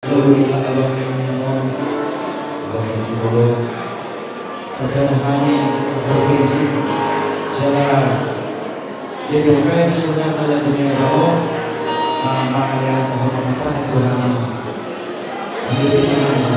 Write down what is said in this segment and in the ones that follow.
Alhamdulillah abang minum, abang mencoba. Kadang hani seperti cara dia berkait misalnya dalam dunia kamu, maka yang Muhammad terakhir Tuhan itu kita bisa.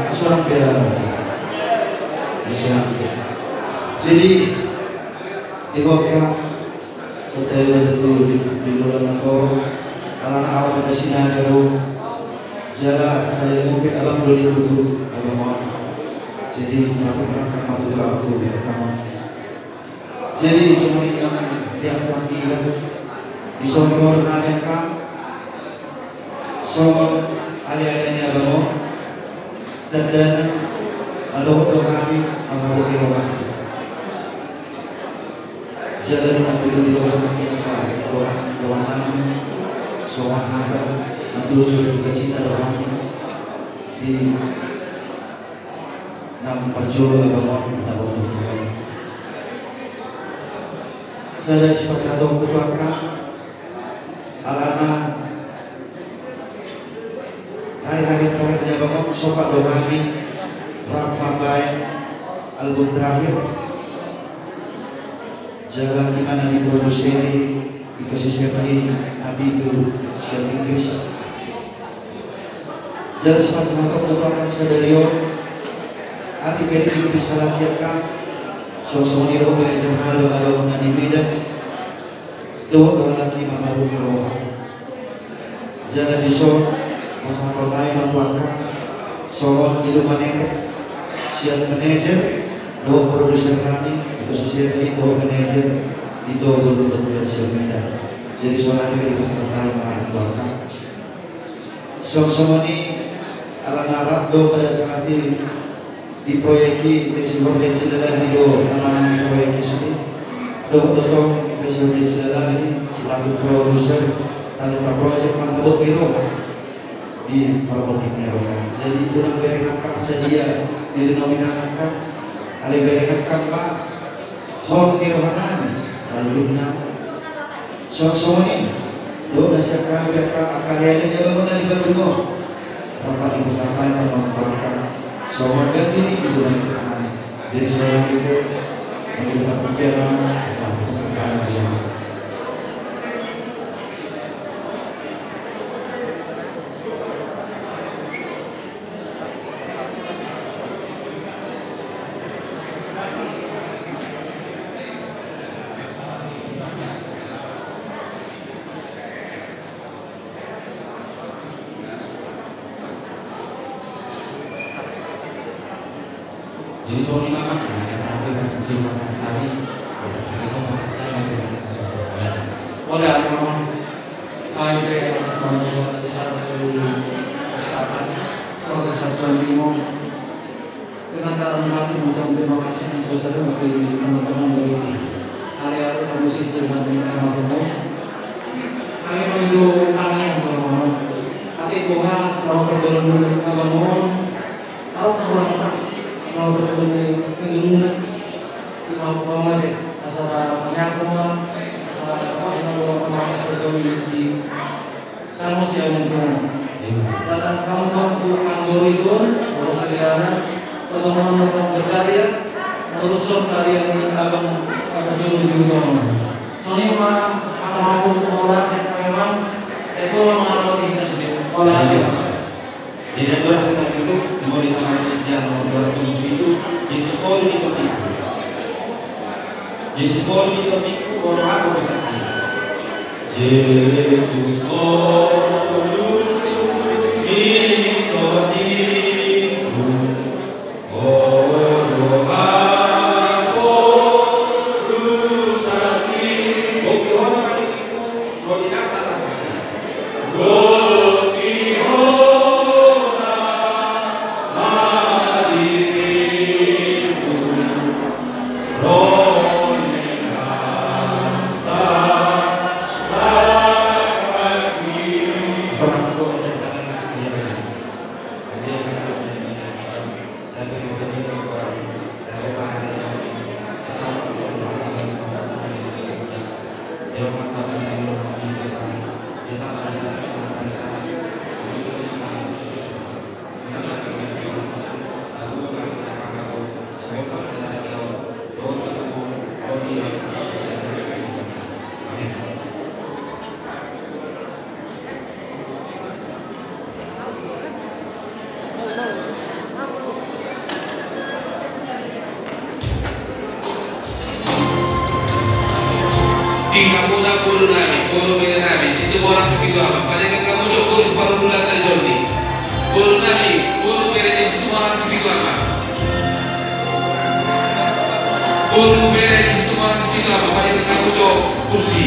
Seorang biara jadi dihoka setelah itu di luar atau anak awal kesini kalau jala saya mungkin abang boleh tutup abang mau jadi mata perangkat mata doa tu kamu jadi semua yang kami di soal orang kam soal alih-alihnya abang mau dan ada kami menghubungi orang jalan waktu itu orang kita orang kami soal harga atau juga cinta orang di nam perjuangan bangun dalam Tuhan saya sepasado kutuaka alana hari-hari terakhirnya bangun sokat dohani Ramai album terakhir jalan gimana diproduksi dikasih sekali Nabi itu siap Inggris Jalan sama-sama utama sadario ati peri diberi salah kiakan sosok niro beri jurnal ala menani beda doa lagi maharu miroha jalan diso masalah lain matuakan soal ilu maneket siap manajer doa produser kami itu sosial ini doa manajer itu guru betul siap medan jadi soal ini masalah lain matuakan sosok ini ala narap do pada saat ini diproyeki presidensi adalah do nama proyeki sini do betul presidensi adalah selaku produser talenta project menghabut biro di perpodiknya jadi kurang berengakak sedia didenominasikan ale berengakak pak hong nirwana salunna sosoni do nasihat kami kalian yang benar di bagimu rapat kesehatan menontonkan soal ganti ini hubungan kami jadi saya juga mengirimkan pikiran selama kesehatan jemaah. Jadi soal lima makan, sampai di masakan kami, oleh memang AIB sebagai satu usaha kesatuan Timur dengan dalam hati mengucapkan terima kasih sebesar bagi teman-teman dari area solusi dengan almarhum. Kami menuju angin teman-teman. Hati Tuhan selalu berdoa bangun, tahu kurang pas. Mau bertemu minggu di Mampuama deh, asal menyakuma, asal apa yang mau kemarin sedoi di kamu siapa mungkin. Dan kamu mampu anggorizon, kalau seliana, teman-teman tetap berkarya, meneruskan karya ini abang jauh lebih utama. Soalnya mah aku mampu mengolah saya memang saya pun mengalami kita sendiri. Oleh jadi orang sedang itu mau ditamakan Islam orang itu Yesus mau di topiku. Yesus mau di topiku orang apa besar? Yesus mau di topiku orang apa besar? Oke orang itu mau dinasar apa? Guru nami, situ orang segitu apa? Padahal kamu jauh guru paruh bulan terjadi. Guru nami, guru beri situ orang segitu apa? Guru beri situ orang segitu apa? Padahal kamu jauh kursi.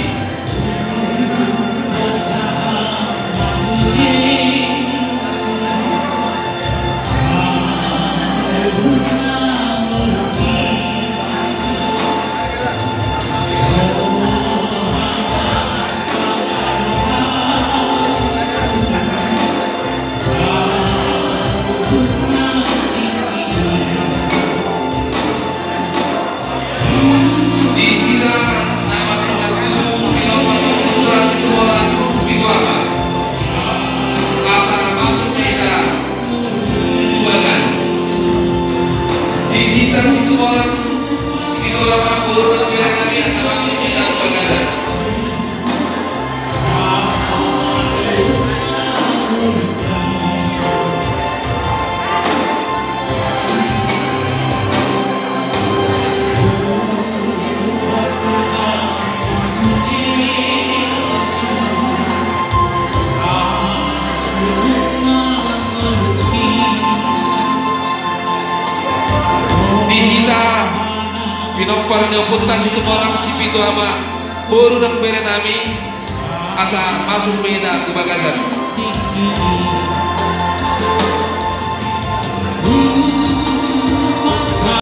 Nama Pinompar na punta si tumarang si Pito Ama. Puro ng pere nami asa masuk beda ke bagasan.